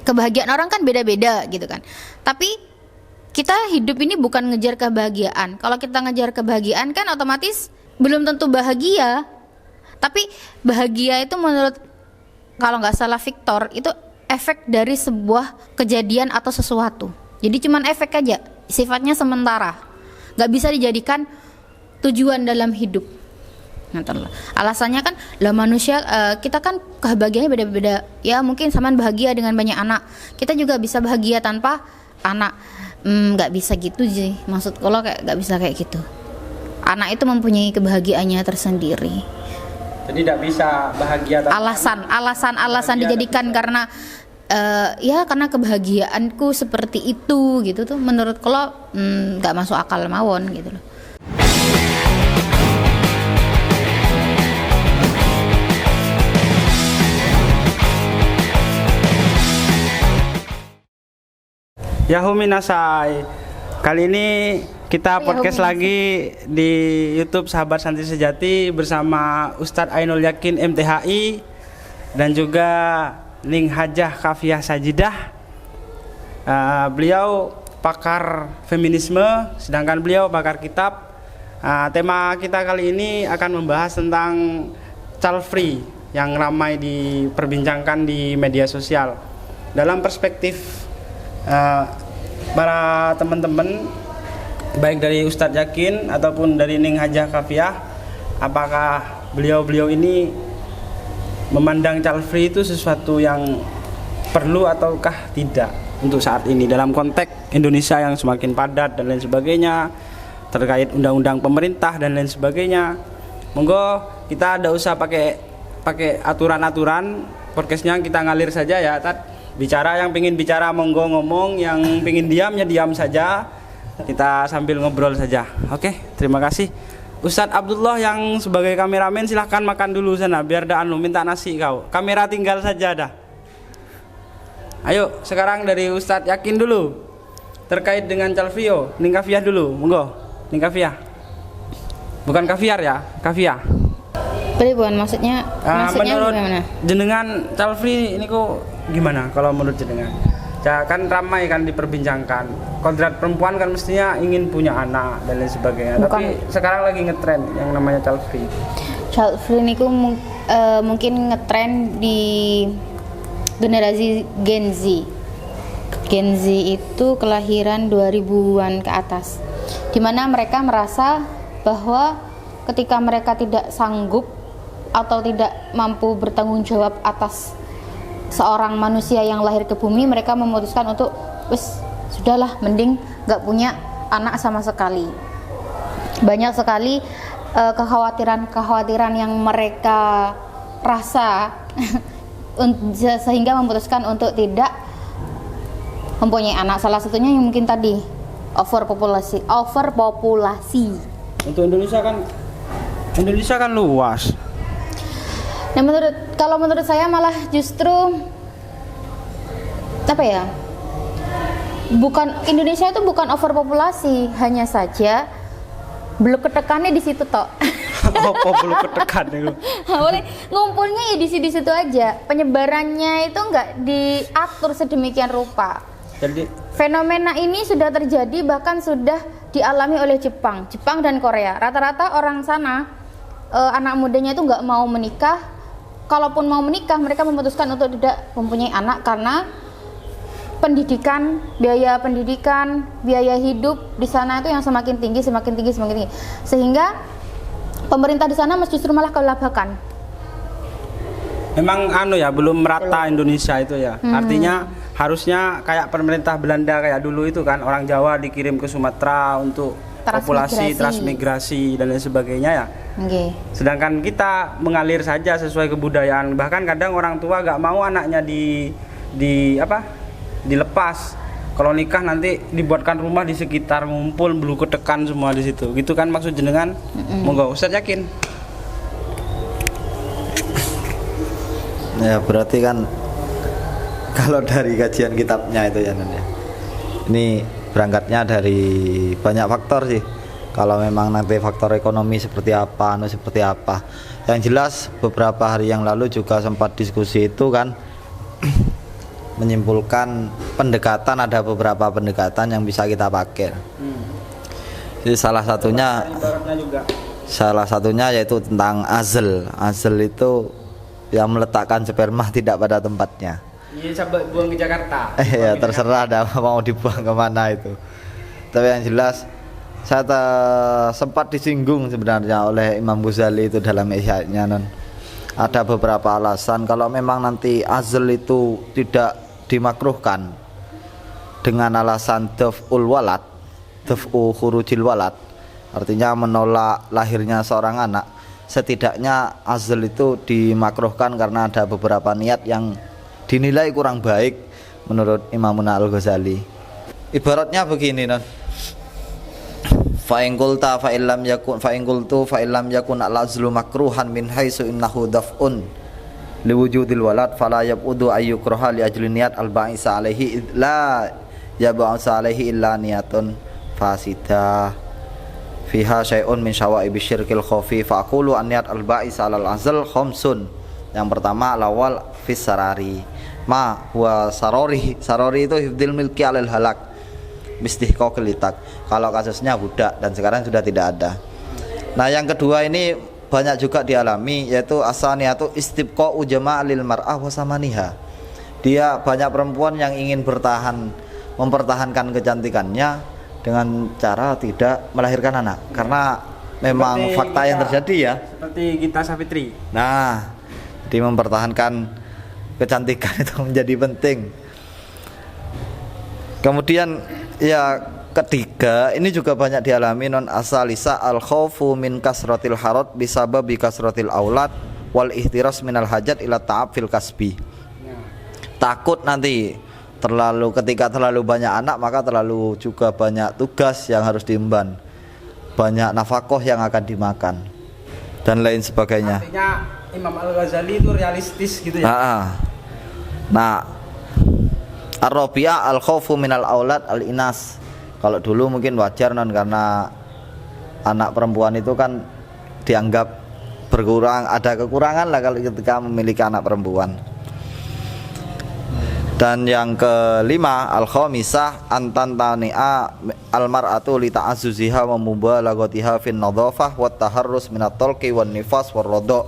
Kebahagiaan orang kan beda-beda gitu kan. Tapi kita hidup ini bukan ngejar kebahagiaan. Kalau kita ngejar kebahagiaan kan otomatis belum tentu bahagia. Tapi bahagia itu menurut, kalau nggak salah Victor, itu efek dari sebuah kejadian atau sesuatu. Jadi cuman efek aja, sifatnya sementara, nggak bisa dijadikan tujuan dalam hidup. Alasannya kan lah manusia, kita kan kebahagiaannya beda-beda. Ya mungkin samaan bahagia dengan banyak anak, kita juga bisa bahagia tanpa anak. Nggak bisa gitu sih, maksud kalau kayak nggak bisa kayak gitu. Anak itu mempunyai kebahagiaannya tersendiri. Jadi tidak bisa bahagia tanpa alasan dijadikan karena ya karena kebahagiaanku seperti itu gitu tuh, menurut kalau nggak masuk akal mawon gitu loh. Yahoo Minasai. Kali ini kita podcast lagi di YouTube Sahabat Santri Sejati bersama Ustadz Ainul Yakin MTHI dan juga Ning Hajah Kafiah Sajidah. Beliau pakar feminisme, sedangkan beliau pakar kitab. Tema kita kali ini akan membahas tentang child free yang ramai diperbincangkan di media sosial. Dalam perspektif para teman-teman, baik dari Ustadz Yakin ataupun dari Ning Hajah Kafiah, apakah beliau-beliau ini memandang child free itu sesuatu yang perlu ataukah tidak untuk saat ini dalam konteks Indonesia yang semakin padat dan lain sebagainya, terkait undang-undang pemerintah dan lain sebagainya. Monggo kita tidak usah pakai aturan-aturan, podcastnya kita ngalir saja ya, Tat. Bicara yang pingin bicara monggo ngomong, yang pingin diam ya diam saja. Kita sambil ngobrol saja. Oke, terima kasih. Ustadz Abdullah yang sebagai kameramen silahkan makan dulu sana biar dah minta nasi kau. Kamera tinggal saja dah. Ayo sekarang dari Ustadz Yakin dulu terkait dengan Calvio. Ning Kafiah dulu, monggo. Ning Kafiah. Bukan Kafiar ya, Kafiah. Bukan maksudnya menurut gimana? Jenengan child free ini kok gimana kalau menurut jenengan? Ya, kan ramai kan diperbincangkan. Kodrat perempuan kan mestinya ingin punya anak dan lain sebagainya. Bukan. Tapi sekarang lagi ngetrend yang namanya child free. Child free niku mungkin ngetrend di generasi Gen Z. Gen Z itu kelahiran 2000-an ke atas. Dimana mereka merasa bahwa ketika mereka tidak sanggup atau tidak mampu bertanggung jawab atas seorang manusia yang lahir ke bumi, mereka memutuskan untuk sudahlah, mending gak punya anak sama sekali. Banyak sekali kekhawatiran yang mereka rasa sehingga memutuskan untuk tidak mempunyai anak. Salah satunya yang mungkin tadi overpopulasi. Untuk Indonesia kan luas. Nah, kalau menurut saya malah justru Indonesia itu bukan overpopulasi, hanya saja belum ketekannya di situ toh. Apa belum ketekan itu? Ngumpulnya ya di situ aja. Penyebarannya itu nggak diatur sedemikian rupa. Jadi fenomena ini sudah terjadi, bahkan sudah dialami oleh Jepang dan Korea. Rata-rata orang sana anak mudanya itu nggak mau menikah. Kalaupun mau menikah, mereka memutuskan untuk tidak mempunyai anak karena biaya pendidikan, biaya hidup di sana itu yang semakin tinggi. Sehingga pemerintah di sana justru malah kelabakan. Memang belum merata Indonesia itu ya. Artinya harusnya kayak pemerintah Belanda kayak dulu itu kan, orang Jawa dikirim ke Sumatera untuk populasi transmigrasi dan lain sebagainya ya. Okay. Sedangkan kita mengalir saja sesuai kebudayaan. Bahkan kadang orang tua gak mau anaknya dilepas. Kalau nikah nanti dibuatkan rumah di sekitar, ngumpul belu ketekan semua di situ. Gitu kan maksud jenengan? Monggo Ustadz Yakin. Ya berarti kan kalau dari kajian kitabnya itu ya, ini berangkatnya dari banyak faktor sih. Kalau memang nanti faktor ekonomi seperti apa, Yang jelas beberapa hari yang lalu juga sempat diskusi itu kan menyimpulkan pendekatan, ada beberapa pendekatan yang bisa kita pakai. Jadi salah satunya yaitu tentang azl. Azl itu yang meletakkan sperma tidak pada tempatnya. Iya, coba buang ke Jakarta. Ya terserah ada mau dibuang kemana itu. Tapi yang jelas saya sempat disinggung sebenarnya oleh Imam Ghazali itu dalam Ihya-nya, non. Ada beberapa alasan kalau memang nanti azl itu tidak dimakruhkan dengan alasan daf'ul walad, daf'u khurujil walad, artinya menolak lahirnya seorang anak. Setidaknya azl itu dimakruhkan karena ada beberapa niat yang dinilai kurang baik menurut Imam Al-Ghazali. Ibaratnya begini, non. Fa in qulta fa illam yakun al-azlu makruhan min haitsu innahu daf'un liwujudil walad fala yabudu ayyukraha li ajli niyat al-ba'isa alaihi la yab'asa alaihi illa niyatun fasidah fiha syai'un min syawaibi syirkil khafi fa aqulu an niyat al-ba'isa al-azl khamsun. Yang pertama al-awwal fis sarari ma huwa sarori itu hifdil milki alal halak mistihqaqil litak, kalau kasusnya budak dan sekarang sudah tidak ada. Nah yang kedua ini banyak juga dialami, yaitu asaniyatu istibqa'u jama'il mar'ah wa samaniha. Dia banyak perempuan yang ingin mempertahankan kecantikannya dengan cara tidak melahirkan anak, karena memang seperti fakta yang terjadi ya. Seperti Gita Savitri. Nah, di mempertahankan kecantikan itu menjadi penting. Kemudian ya ketiga, ini juga banyak dialami, non asalisa al khaufu min kasratil harad bisababi kasratil aulad wal ihtiras minal hajat ila ta'ab fil kasbi. Takut nanti ketika terlalu banyak anak maka terlalu juga banyak tugas yang harus diemban, banyak nafkah yang akan dimakan dan lain sebagainya. Artinya Imam Al-Ghazali itu realistis gitu ya. Nah, ar-rabi'ah al-khaufu minal aulad al-inas. Kalau dulu mungkin wajar, non, karena anak perempuan itu kan dianggap ada kekurangan lah kalau ketika memiliki anak perempuan. Dan yang kelima al-khamisah antantani'a al-mar'atu li ta'azzuziha wa mubalaghatiha fin nadhafah wa taharrus minat talqi wan nifas war radha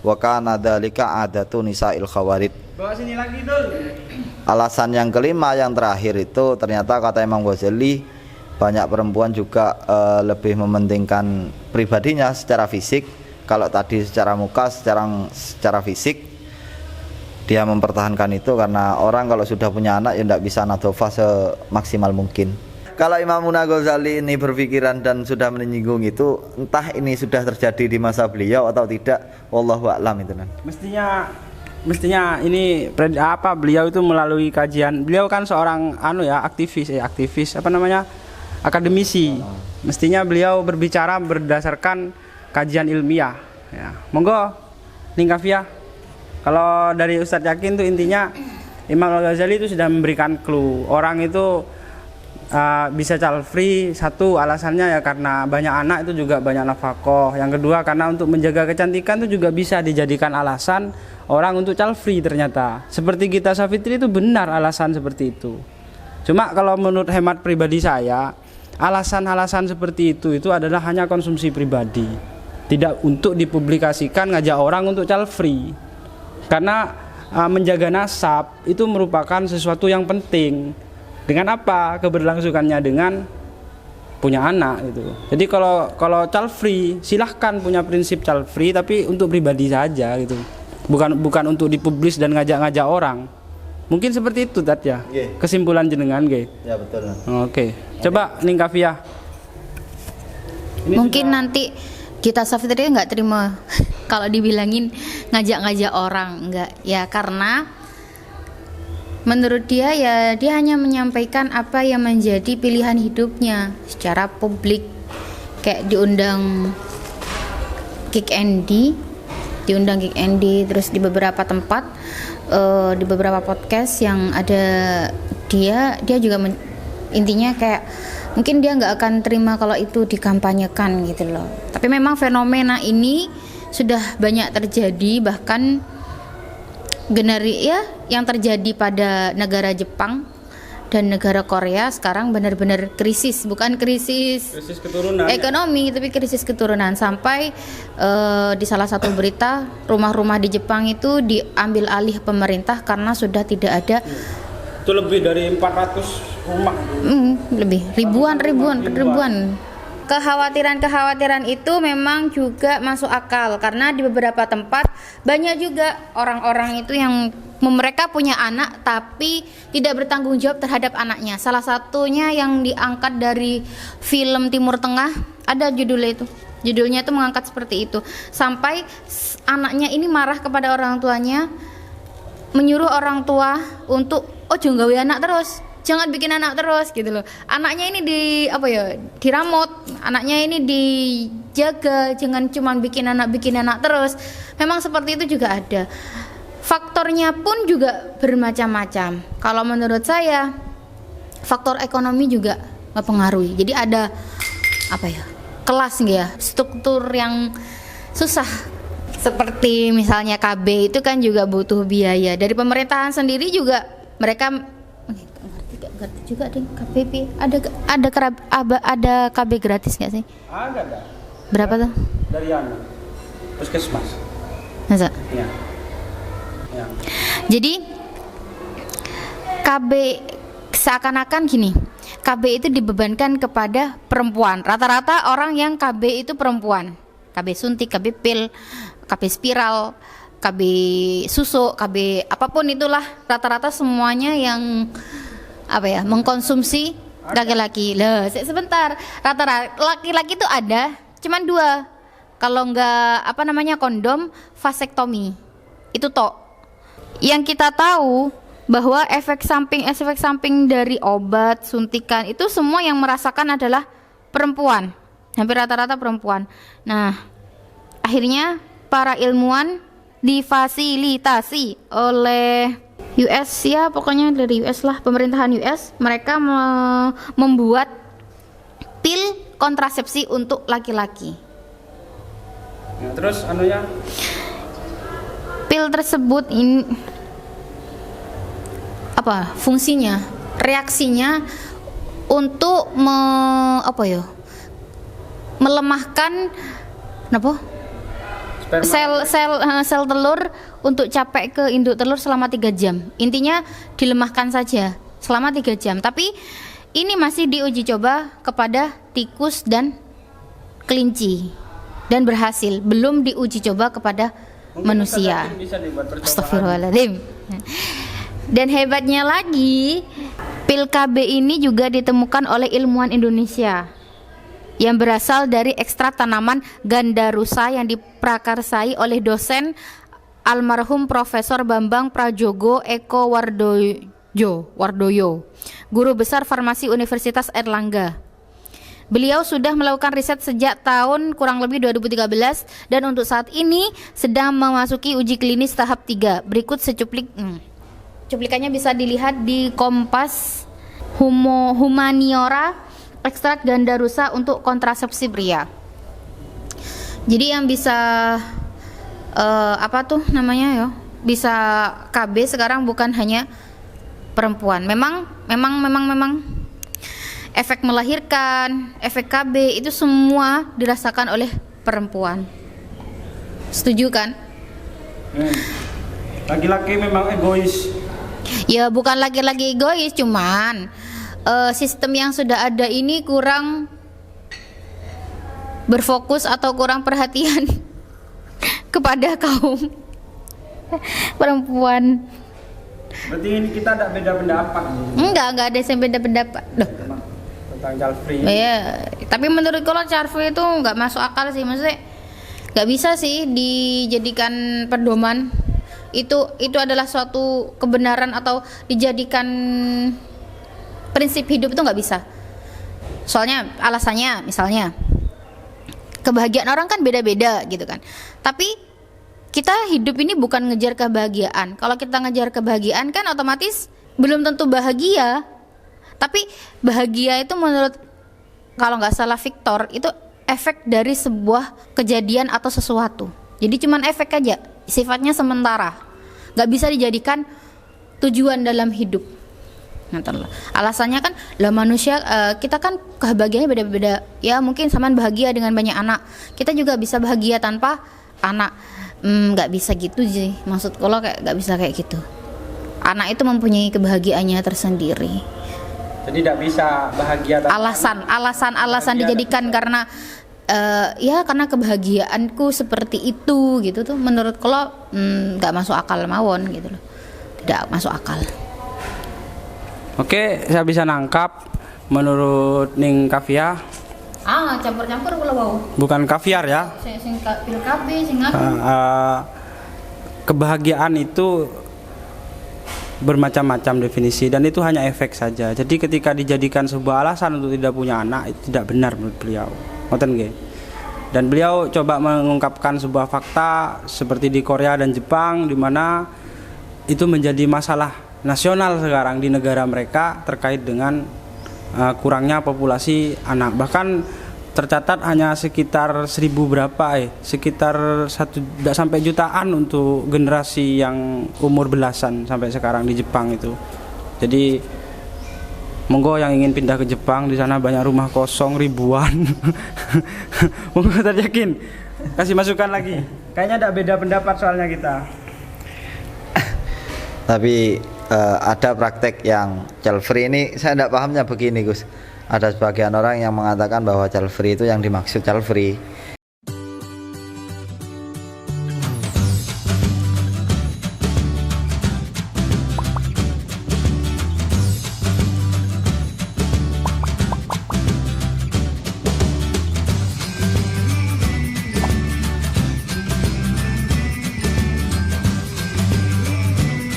wa kana dzalika adatu nisa'il khawarid. Bawa sini lagi, Dul. Alasan yang kelima yang terakhir itu ternyata kata Imam Ghazali banyak perempuan juga lebih mementingkan pribadinya secara fisik. Kalau tadi secara muka, secara fisik dia mempertahankan itu, karena orang kalau sudah punya anak ya tidak bisa nadhofah semaksimal mungkin. Kalau Imam Ghazali ini berpikiran dan sudah menyinggung itu, entah ini sudah terjadi di masa beliau atau tidak, wallahu a'lam itu, kan. Mestinya ini beliau itu melalui kajian. Beliau kan seorang aktivis akademisi. Mestinya beliau berbicara berdasarkan kajian ilmiah ya. Monggo Ningkafia. Kalau dari Ustadz Yakin tuh intinya Imam Al-Ghazali itu sudah memberikan clue. Orang itu bisa child free, satu alasannya ya karena banyak anak itu juga banyak nafkah. Yang kedua karena untuk menjaga kecantikan itu juga bisa dijadikan alasan orang untuk child free. Ternyata seperti Gita Savitri itu benar alasan seperti itu. Cuma kalau menurut hemat pribadi saya, alasan-alasan seperti itu adalah hanya konsumsi pribadi, tidak untuk dipublikasikan ngajak orang untuk child free. Karena menjaga nasab itu merupakan sesuatu yang penting. Dengan apa? Keberlangsungannya dengan punya anak gitu. Jadi kalau child free silahkan punya prinsip child free, tapi untuk pribadi saja gitu. Bukan untuk dipublis dan ngajak-ngajak orang. Mungkin seperti itu Tat ya. Yeah. Kesimpulan jenengan ge. Ya betul. Oke. Coba Ningkafia. Mungkin nanti kita Savitri nggak terima kalau dibilangin ngajak-ngajak orang, enggak ya, karena menurut dia ya dia hanya menyampaikan apa yang menjadi pilihan hidupnya secara publik, kayak diundang Kick Andy, terus di beberapa tempat, di beberapa podcast yang ada dia juga intinya kayak mungkin dia nggak akan terima kalau itu dikampanyekan gitu loh. Tapi memang fenomena ini sudah banyak terjadi, bahkan yang terjadi pada negara Jepang dan negara Korea sekarang benar-benar krisis, bukan krisis keturunan ekonomi, tapi krisis keturunan. Sampai di salah satu berita, rumah-rumah di Jepang itu diambil alih pemerintah karena sudah tidak ada. Itu lebih dari 400 rumah. Lebih ribuan. Kekhawatiran itu memang juga masuk akal karena di beberapa tempat banyak juga orang-orang itu yang mereka punya anak tapi tidak bertanggung jawab terhadap anaknya. Salah satunya yang diangkat dari film Timur Tengah, ada judulnya itu mengangkat seperti itu, sampai anaknya ini marah kepada orang tuanya, menyuruh orang tua untuk jangan gawe anak terus, jangan bikin anak terus gitu loh. Anaknya ini diramut, anaknya ini dijaga, jangan cuma bikin anak terus. Memang seperti itu juga ada. Faktornya pun juga bermacam-macam. Kalau menurut saya faktor ekonomi juga mempengaruhi. Jadi ada kelas struktur yang susah. Seperti misalnya KB itu kan juga butuh biaya. Dari pemerintahan sendiri juga mereka ngerti juga deh KBP. Ada KB gratis nggak sih? Ada. Berapa tuh? Dari puskesmas. Masa? Ya. Jadi KB seakan-akan gini, KB itu dibebankan kepada perempuan. Rata-rata orang yang KB itu perempuan. KB suntik, KB pil, KB spiral, KB susu, KB apapun itulah, rata-rata semuanya yang mengkonsumsi laki-laki. Sebentar, rata-rata laki-laki itu ada cuman 2. Kalau enggak kondom, vasektomi. Itu tok. Yang kita tahu bahwa efek samping dari obat, suntikan itu semua yang merasakan adalah perempuan. Hampir rata-rata perempuan. Nah, akhirnya para ilmuwan difasilitasi oleh US, ya pokoknya dari US lah, pemerintahan US, mereka membuat pil kontrasepsi untuk laki-laki. Ya, terus pil tersebut ini fungsinya, reaksinya untuk melemahkan sel telur untuk capek ke induk telur selama 3 jam. Intinya dilemahkan saja selama 3 jam. Tapi ini masih diuji coba kepada tikus dan kelinci dan berhasil. Belum diuji coba kepada manusia. Astagfirullahaladzim. Dan hebatnya lagi, pil KB ini juga ditemukan oleh ilmuwan Indonesia yang berasal dari ekstrak tanaman gandarusa yang diprakarsai oleh dosen almarhum Profesor Bambang Prajogo Eko Wardoyo, guru besar farmasi Universitas Airlangga. Beliau sudah melakukan riset sejak tahun kurang lebih 2013 dan untuk saat ini sedang memasuki uji klinis tahap 3. Berikut cuplikannya bisa dilihat di Kompas Humaniora, ekstrak gandarusa untuk kontrasepsi pria. Jadi yang bisa bisa KB sekarang bukan hanya perempuan. Memang efek melahirkan, efek KB itu semua dirasakan oleh perempuan. Setuju kan? Laki-laki memang egois. Ya bukan laki-laki egois, cuman sistem yang sudah ada ini kurang berfokus atau kurang perhatian kepada kaum perempuan. Berarti ini kita ada beda pendapat. Enggak ada yang beda pendapat. Loh. Tentang child free. Iya, tapi menurut kalau child free itu nggak masuk akal sih, maksudnya nggak bisa sih dijadikan pedoman. Itu adalah suatu kebenaran atau dijadikan prinsip hidup, itu nggak bisa. Soalnya alasannya misalnya kebahagiaan orang kan beda-beda gitu kan. Tapi kita hidup ini bukan ngejar kebahagiaan. Kalau kita ngejar kebahagiaan kan otomatis belum tentu bahagia. Tapi bahagia itu menurut, kalau nggak salah Victor, itu efek dari sebuah kejadian atau sesuatu. Jadi cuman efek aja, sifatnya sementara, nggak bisa dijadikan tujuan dalam hidup. Alasannya kan lah manusia, kita kan kebahagiaannya beda-beda. Ya mungkin Saman bahagia dengan banyak anak, kita juga bisa bahagia tanpa anak. Nggak bisa gitu sih, maksud kalau kayak nggak bisa kayak gitu. Anak itu mempunyai kebahagiaannya tersendiri. Jadi tidak bisa bahagia tanpa Alasan dijadikan karena ya karena kebahagiaanku seperti itu gitu tuh, menurut kalau nggak masuk akal mawon gitu loh, tidak masuk akal. Oke, saya bisa nangkap menurut Ning Kafia. Campur-campur kalau mau. Bukan kaviar ya. Sing pil KB sing Kebahagiaan itu bermacam-macam definisi dan itu hanya efek saja. Jadi ketika dijadikan sebuah alasan untuk tidak punya anak, itu tidak benar menurut beliau. Ngoten nggih. Dan beliau coba mengungkapkan sebuah fakta seperti di Korea dan Jepang, di mana itu menjadi masalah nasional sekarang di negara mereka terkait dengan kurangnya populasi anak. Bahkan tercatat hanya sekitar 1000 berapa sekitar 1 tidak sampai jutaan untuk generasi yang umur belasan sampai sekarang di Jepang itu. Jadi monggo yang ingin pindah ke Jepang, di sana banyak rumah kosong ribuan. Monggo teryakin kasih masukan lagi. Kayaknya ada beda pendapat soalnya kita. Tapi ada praktek yang child free ini saya tidak pahamnya begini Gus. Ada sebagian orang yang mengatakan bahwa child free itu yang dimaksud child free